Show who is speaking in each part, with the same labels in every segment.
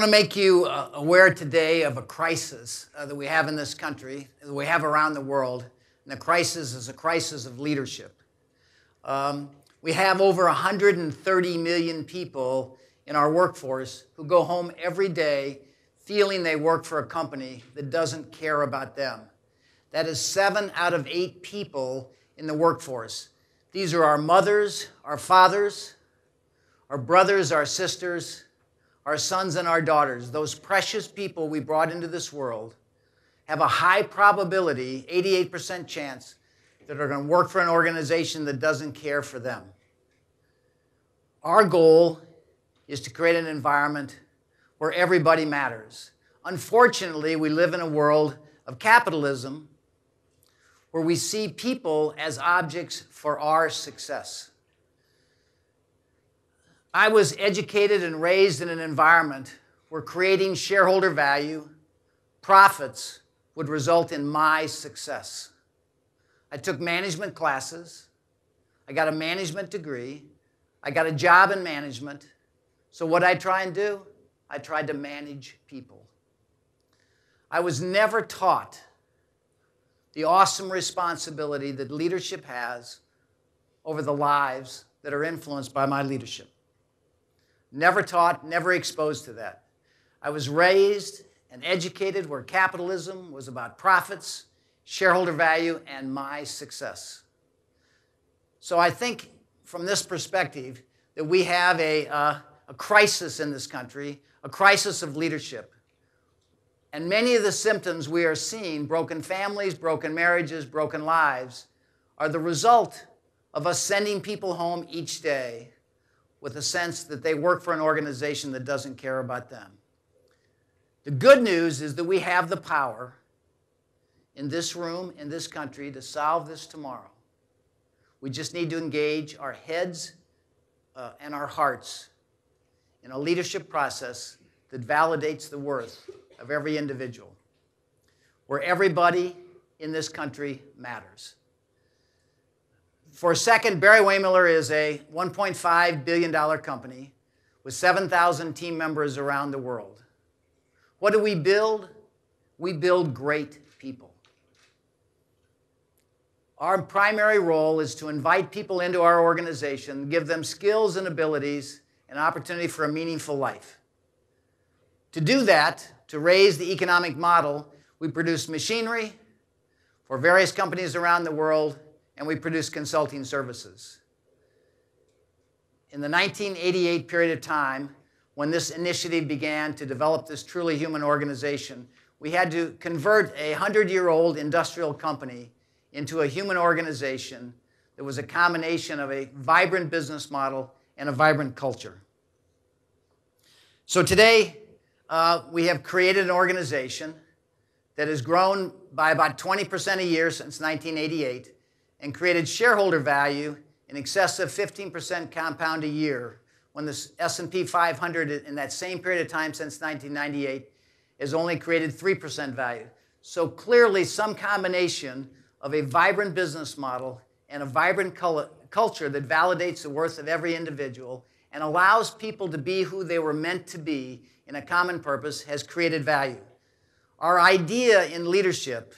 Speaker 1: want to make you aware today of a crisis that we have in this country, that we have around the world, and the crisis is a crisis of leadership. We have over 130 million people in our workforce who go home every day feeling they work for a company that doesn't care about them. That is 7 out of 8 people in the workforce. These are our mothers, our fathers, our brothers, our sisters, our sons and our daughters. Those precious people we brought into this world have a high probability, 88% chance, that are going to work for an organization that doesn't care for them. Our goal is to create an environment where everybody matters. Unfortunately, we live in a world of capitalism where we see people as objects for our success. I was educated and raised in an environment where creating shareholder value, profits, would result in my success. I took management classes. I got a management degree. I got a job in management. So what did I try and do? I tried to manage people. I was never taught the awesome responsibility that leadership has over the lives that are influenced by my leadership. Never taught, never exposed to that. I was raised and educated where capitalism was about profits, shareholder value, and my success. So I think from this perspective that we have a crisis in this country, a crisis of leadership. And many of the symptoms we are seeing, broken families, broken marriages, broken lives, are the result of us sending people home each day with a sense that they work for an organization that doesn't care about them. The good news is that we have the power in this room, in this country, to solve this tomorrow. We just need to engage our heads and our hearts in a leadership process that validates the worth of every individual, where everybody in this country matters. For a second, Barry-Wehmiller is a $1.5 billion company with 7,000 team members around the world. What do we build? We build great people. Our primary role is to invite people into our organization, give them skills and abilities and opportunity for a meaningful life. To do that, to raise the economic model, we produce machinery for various companies around the world, and we produce consulting services. In the 1988 period of time, when this initiative began to develop this truly human organization, we had to convert a 100-year-old industrial company into a human organization that was a combination of a vibrant business model and a vibrant culture. So today, we have created an organization that has grown by about 20% a year since 1988 and created shareholder value in excess of 15% compound a year, when the S&P 500 in that same period of time since 1998 has only created 3% value. So clearly some combination of a vibrant business model and a vibrant culture that validates the worth of every individual and allows people to be who they were meant to be in a common purpose has created value. Our idea in leadership,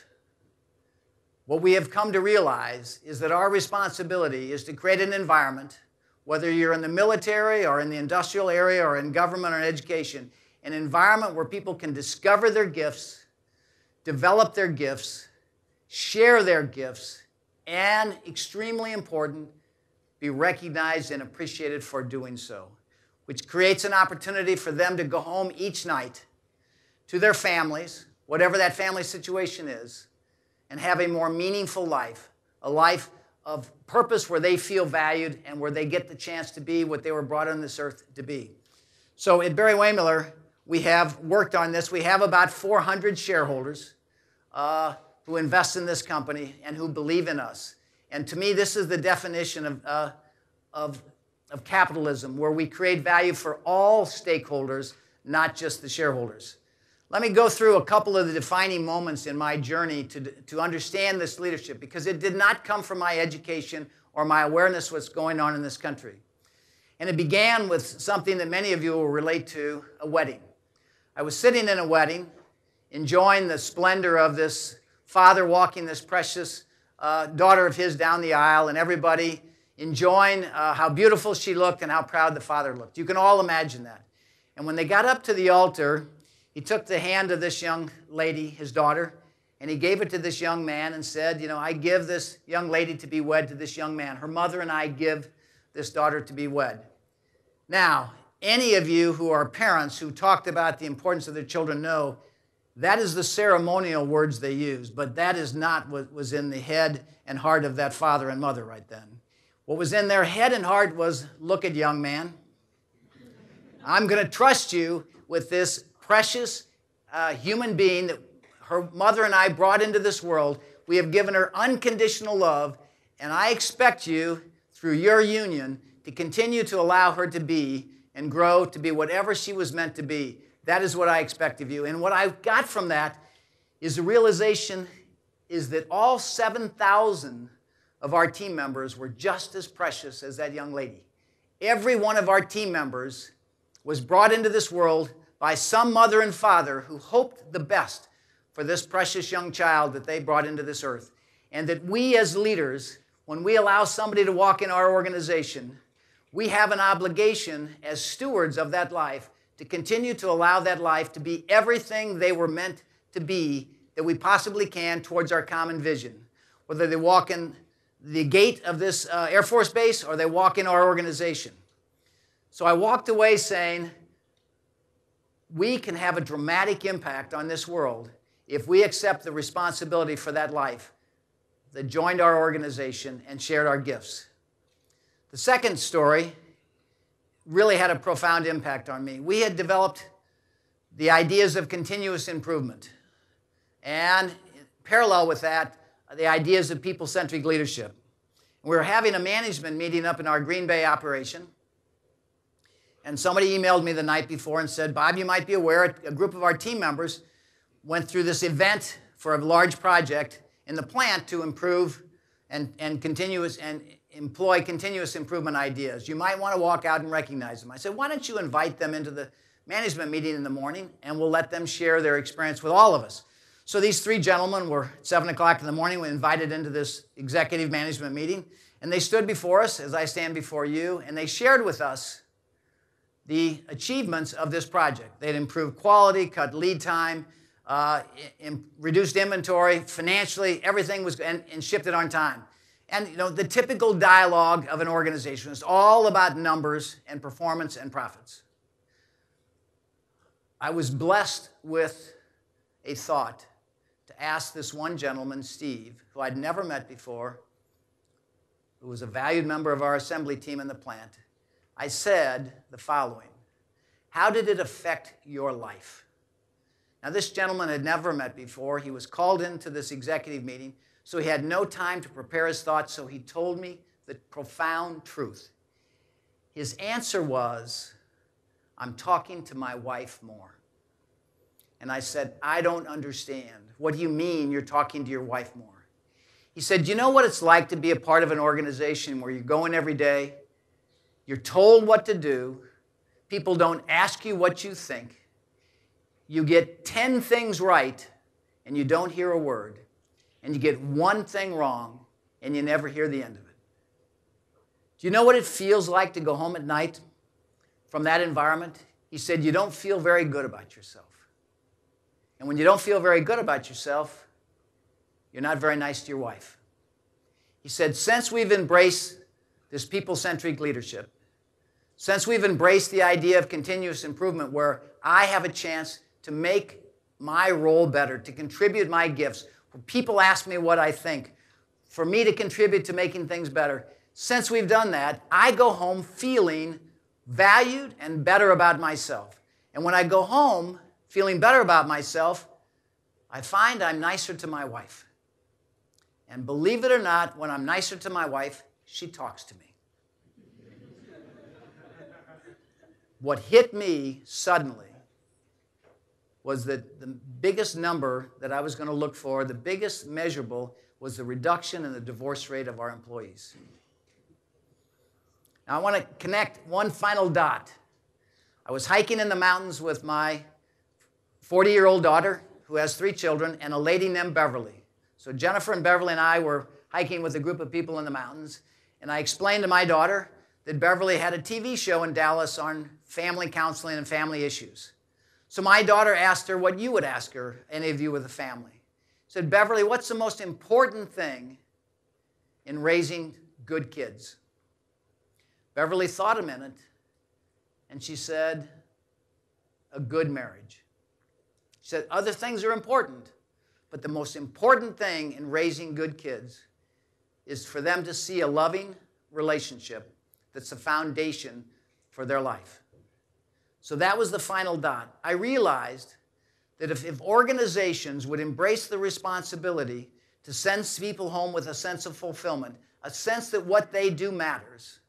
Speaker 1: what we have come to realize, is that our responsibility is to create an environment, whether you're in the military or in the industrial area or in government or in education, an environment where people can discover their gifts, develop their gifts, share their gifts, and, extremely important, be recognized and appreciated for doing so, which creates an opportunity for them to go home each night to their families, whatever that family situation is, and have a more meaningful life, a life of purpose where they feel valued and where they get the chance to be what they were brought on this earth to be. So at Barry-Wehmiller, we have worked on this. We have about 400 shareholders who invest in this company and who believe in us. And to me, this is the definition of capitalism, where we create value for all stakeholders, not just the shareholders. Let me go through a couple of the defining moments in my journey to understand this leadership, because it did not come from my education or my awareness of what's going on in this country. And it began with something that many of you will relate to, a wedding. I was sitting in a wedding, enjoying the splendor of this father walking this precious daughter of his down the aisle, and everybody enjoying how beautiful she looked and how proud the father looked. You can all imagine that. And when they got up to the altar, he took the hand of this young lady, his daughter, and he gave it to this young man and said, you know, I give this young lady to be wed to this young man. Her mother and I give this daughter to be wed. Now, any of you who are parents who talked about the importance of their children know that is the ceremonial words they use, but that is not what was in the head and heart of that father and mother right then. What was in their head and heart was, look at young man, I'm going to trust you with this precious human being that her mother and I brought into this world. We have given her unconditional love, and I expect you, through your union, to continue to allow her to be and grow to be whatever she was meant to be. That is what I expect of you. And what I got from that is the realization is that all 7,000 of our team members were just as precious as that young lady. Every one of our team members was brought into this world by some mother and father who hoped the best for this precious young child that they brought into this earth. And that we as leaders, when we allow somebody to walk in our organization, we have an obligation as stewards of that life to continue to allow that life to be everything they were meant to be that we possibly can towards our common vision. Whether they walk in the gate of this Air Force base or they walk in our organization. So I walked away saying, we can have a dramatic impact on this world if we accept the responsibility for that life that joined our organization and shared our gifts. The second story really had a profound impact on me. We had developed the ideas of continuous improvement, and parallel with that, the ideas of people-centric leadership. We were having a management meeting up in our Green Bay operation, and somebody emailed me the night before and said, Bob, you might be aware, a group of our team members went through this event for a large project in the plant to improve and employ continuous improvement ideas. You might want to walk out and recognize them. I said, why don't you invite them into the management meeting in the morning, and we'll let them share their experience with all of us. So these three gentlemen were at 7 o'clock in the morning. We invited into this executive management meeting, and they stood before us, as I stand before you, and they shared with us the achievements of this project. They'd improved quality, cut lead time, reduced inventory, financially, everything was, and shipped it on time. And you know, the typical dialogue of an organization is all about numbers and performance and profits. I was blessed with a thought to ask this one gentleman, Steve, who I'd never met before, who was a valued member of our assembly team in the plant. I said the following: how did it affect your life? Now, this gentleman had never met before. He was called into this executive meeting, so he had no time to prepare his thoughts, so he told me the profound truth. His answer was, I'm talking to my wife more. And I said, I don't understand. What do you mean you're talking to your wife more? He said, do you know what it's like to be a part of an organization where you go in every day, you're told what to do, people don't ask you what you think, you get 10 things right, and you don't hear a word, and you get one thing wrong, and you never hear the end of it. Do you know what it feels like to go home at night from that environment? He said, you don't feel very good about yourself. And when you don't feel very good about yourself, you're not very nice to your wife. He said, since we've embraced this people-centric leadership, since we've embraced the idea of continuous improvement where I have a chance to make my role better, to contribute my gifts, where people ask me what I think, for me to contribute to making things better, since we've done that, I go home feeling valued and better about myself. And when I go home feeling better about myself, I find I'm nicer to my wife. And believe it or not, when I'm nicer to my wife, she talks to me. What hit me suddenly was that the biggest number that I was going to look for, the biggest measurable, was the reduction in the divorce rate of our employees. Now I want to connect one final dot. I was hiking in the mountains with my 40-year-old daughter who has 3 children, and a lady named Beverly. So Jennifer and Beverly and I were hiking with a group of people in the mountains, and I explained to my daughter that Beverly had a TV show in Dallas on family counseling and family issues. So my daughter asked her what you would ask her, any of you with a family. Said, Beverly, what's the most important thing in raising good kids? Beverly thought a minute, and she said, a good marriage. She said, other things are important, but the most important thing in raising good kids is for them to see a loving relationship that's the foundation for their life. So that was the final dot. I realized that if organizations would embrace the responsibility to send people home with a sense of fulfillment, a sense that what they do matters,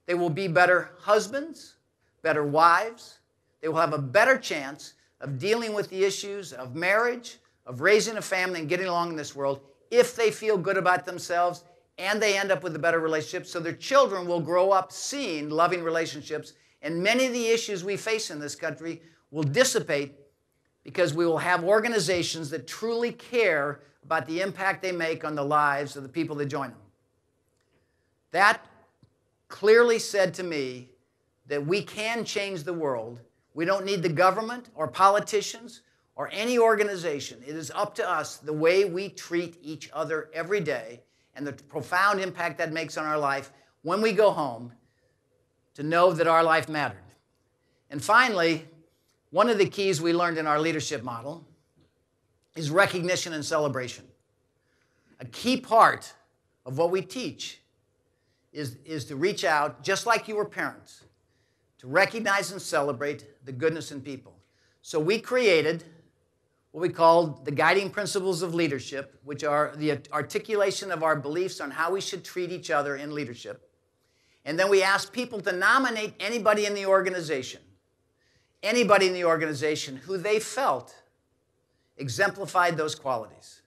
Speaker 1: they will be better husbands, better wives. They will have a better chance of dealing with the issues of marriage, of raising a family and getting along in this world if they feel good about themselves and they end up with a better relationship. So their children will grow up seeing loving relationships, and many of the issues we face in this country will dissipate because we will have organizations that truly care about the impact they make on the lives of the people that join them. That clearly said to me that we can change the world. We don't need the government or politicians or any organization. It is up to us, the way we treat each other every day and the profound impact that makes on our life when we go home, to know that our life mattered. And finally, one of the keys we learned in our leadership model is recognition and celebration. A key part of what we teach is to reach out, just like you were parents, to recognize and celebrate the goodness in people. So we created what we called the guiding principles of leadership, which are the articulation of our beliefs on how we should treat each other in leadership. And then we asked people to nominate anybody in the organization who they felt exemplified those qualities.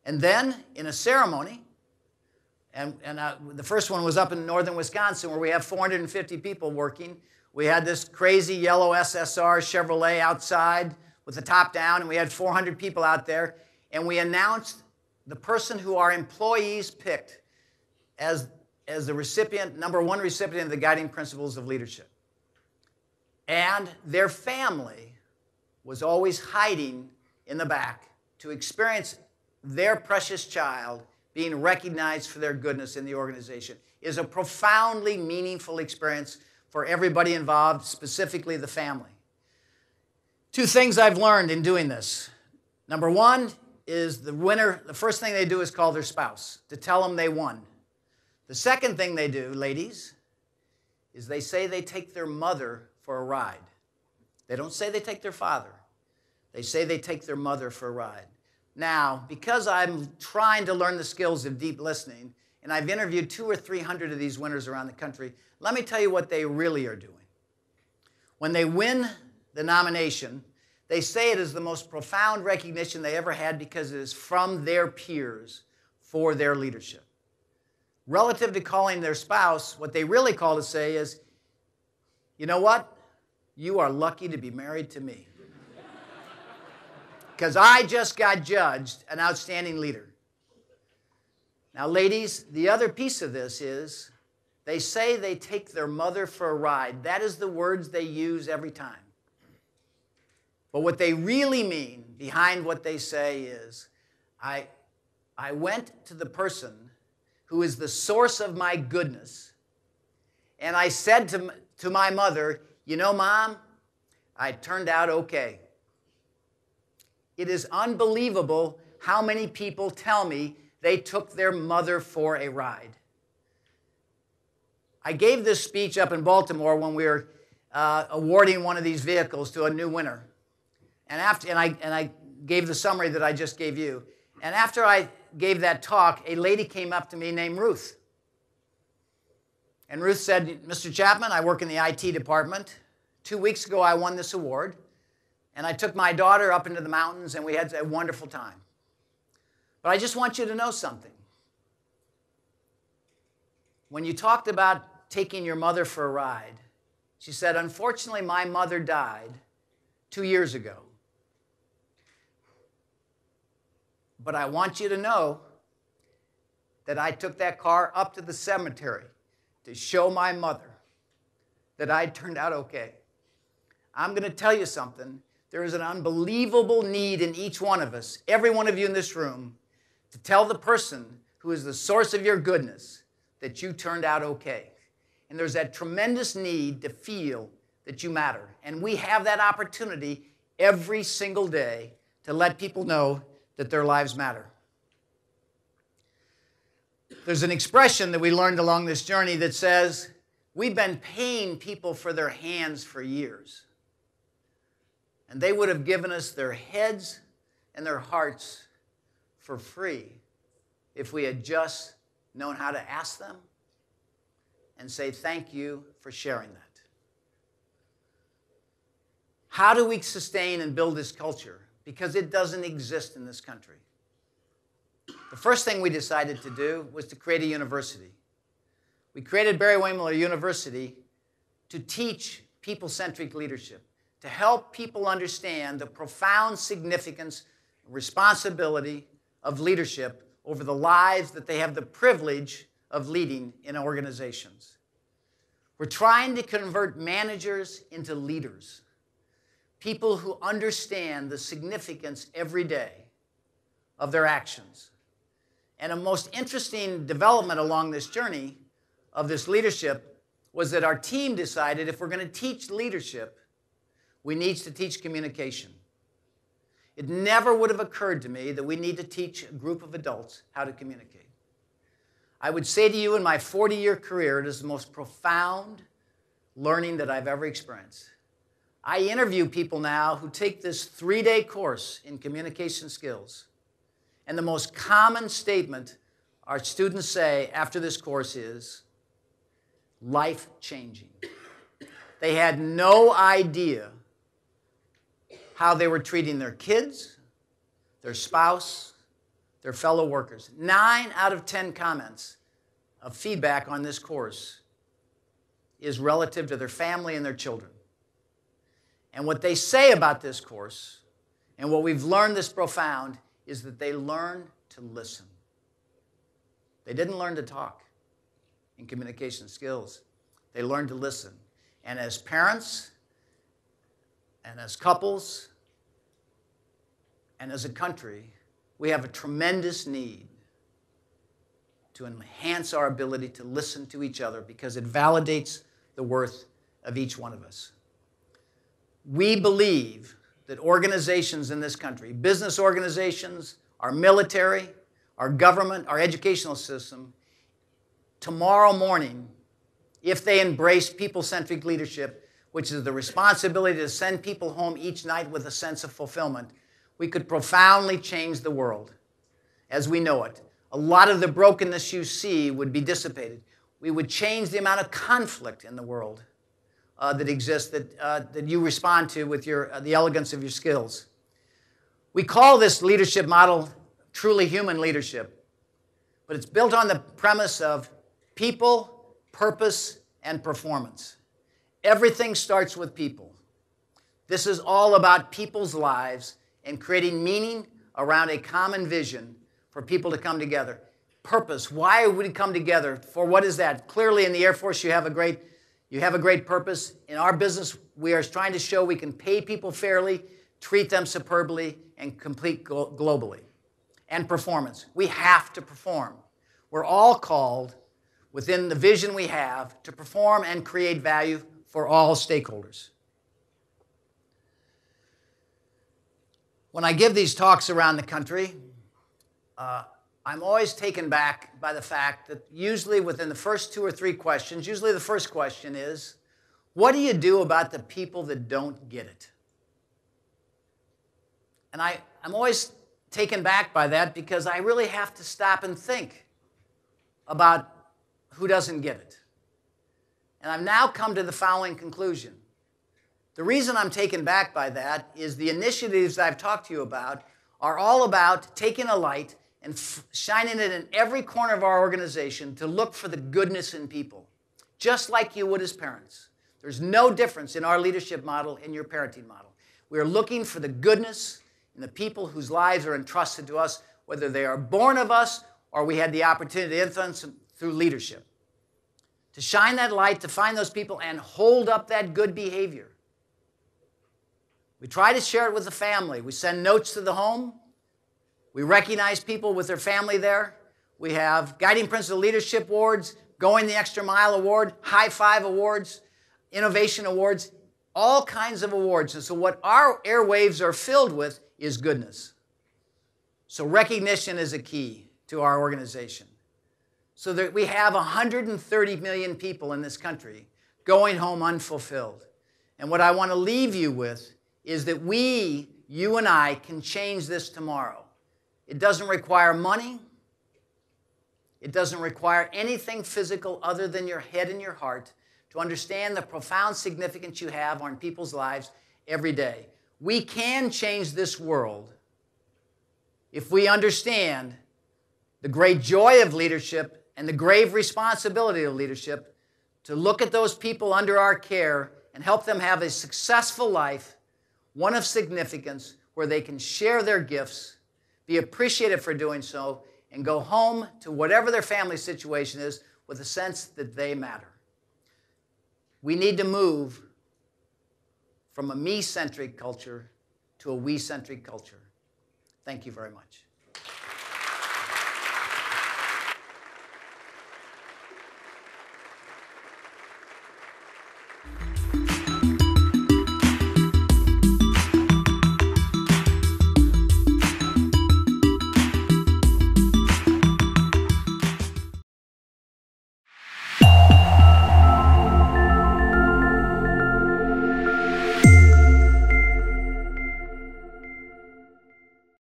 Speaker 1: And then in a ceremony, and the first one was up in northern Wisconsin where we have 450 people working. We had this crazy yellow SSR Chevrolet outside with the top down, and we had 400 people out there, and we announced the person who our employees picked as the recipient, number 1 recipient of the guiding principles of leadership. And their family was always hiding in the back to experience their precious child being recognized for their goodness in the organization. It is a profoundly meaningful experience for everybody involved, specifically the family. 2 things I've learned in doing this. Number 1 is the winner, the first thing they do is call their spouse to tell them they won. The second thing they do, ladies, is they say they take their mother for a ride. They don't say they take their father. They say they take their mother for a ride. Now, because I'm trying to learn the skills of deep listening, and I've interviewed 200 or 300 of these winners around the country, let me tell you what they really are doing. When they win the nomination, they say it is the most profound recognition they ever had because it is from their peers for their leadership. Relative to calling their spouse, what they really call to say is, you know what? You are lucky to be married to me. Because I just got judged an outstanding leader. Now, ladies, the other piece of this is they say they take their mother for a ride. That is the words they use every time. But what they really mean behind what they say is, I went to the person who is the source of my goodness, and I said to my mother, you know, Mom, I turned out okay. It is unbelievable how many people tell me they took their mother for a ride. I gave this speech up in Baltimore when we were awarding one of these vehicles to a new winner. And I gave the summary that I just gave you. And after I gave that talk, a lady came up to me named Ruth. And Ruth said, Mr. Chapman, I work in the IT department. 2 weeks ago, I won this award. And I took my daughter up into the mountains, and we had a wonderful time. But I just want you to know something. When you talked about taking your mother for a ride, she said, unfortunately, my mother died 2 years ago. But I want you to know that I took that car up to the cemetery to show my mother that I turned out okay. I'm going to tell you something. There is an unbelievable need in each one of us, every one of you in this room, to tell the person who is the source of your goodness that you turned out okay. And there's that tremendous need to feel that you matter. And we have that opportunity every single day to let people know that their lives matter. There's an expression that we learned along this journey that says, we've been paying people for their hands for years. And they would have given us their heads and their hearts for free if we had just known how to ask them and say thank you for sharing that. How do we sustain and build this culture? Because it doesn't exist in this country. The first thing we decided to do was to create a university. We created Barry-Wehmiller University to teach people-centric leadership, to help people understand the profound significance and responsibility of leadership over the lives that they have the privilege of leading in organizations. We're trying to convert managers into leaders, people who understand the significance every day of their actions. And a most interesting development along this journey of this leadership was that our team decided if we're going to teach leadership, we need to teach communication. It never would have occurred to me that we need to teach a group of adults how to communicate. I would say to you in my 40-year career, it is the most profound learning that I've ever experienced. I interview people now who take this 3-day course in communication skills. And the most common statement our students say after this course is, life-changing. They had no idea how they were treating their kids, their spouse, their fellow workers. 9 out of 10 comments of feedback on this course is relative to their family and their children. And what they say about this course, and what we've learned this profound, is that they learn to listen. They didn't learn to talk in communication skills. They learned to listen. And as parents, and as couples, and as a country, we have a tremendous need to enhance our ability to listen to each other because it validates the worth of each one of us. We believe that organizations in this country, business organizations, our military, our government, our educational system, tomorrow morning, if they embrace people-centric leadership, which is the responsibility to send people home each night with a sense of fulfillment, we could profoundly change the world as we know it. A lot of the brokenness you see would be dissipated. We would change the amount of conflict in the world that exists, that you respond to with the elegance of your skills. We call this leadership model truly human leadership, but it's built on the premise of people, purpose, and performance. Everything starts with people. This is all about people's lives and creating meaning around a common vision for people to come together. Purpose, why would we come together? For what is that? Clearly in the Air Force you have a great purpose. In our business, we are trying to show we can pay people fairly, treat them superbly, and compete globally. And performance. We have to perform. We're all called, within the vision we have, to perform and create value for all stakeholders. When I give these talks around the country, I'm always taken back by the fact that usually within the first 2 or 3 questions, usually the first question is, what do you do about the people that don't get it? And I'm always taken back by that because I really have to stop and think about who doesn't get it. And I've now come to the following conclusion. The reason I'm taken back by that is the initiatives I've talked to you about are all about taking a light and shining it in every corner of our organization to look for the goodness in people, just like you would as parents. There's no difference in our leadership model and your parenting model. We are looking for the goodness in the people whose lives are entrusted to us. whether they are born of us or we had the opportunity to influence them through leadership. To shine that light, to find those people and hold up that good behavior. We try to share it with the family. We send notes to the home. We recognize people with their family there. We have Guiding Principle Leadership Awards, Going the Extra Mile Award, High Five Awards, Innovation Awards, all kinds of awards. And so what our airwaves are filled with is goodness. So recognition is a key to our organization. So that we have 130 million people in this country going home unfulfilled. And what I want to leave you with is that we, you and I, can change this tomorrow. It doesn't require money. It doesn't require anything physical other than your head and your heart to understand the profound significance you have on people's lives every day. We can change this world if we understand the great joy of leadership and the grave responsibility of leadership to look at those people under our care and help them have a successful life, one of significance, where they can share their gifts, be appreciated for doing so, and go home to whatever their family situation is with a sense that they matter. We need to move from a me-centric culture to a we-centric culture. Thank you very much.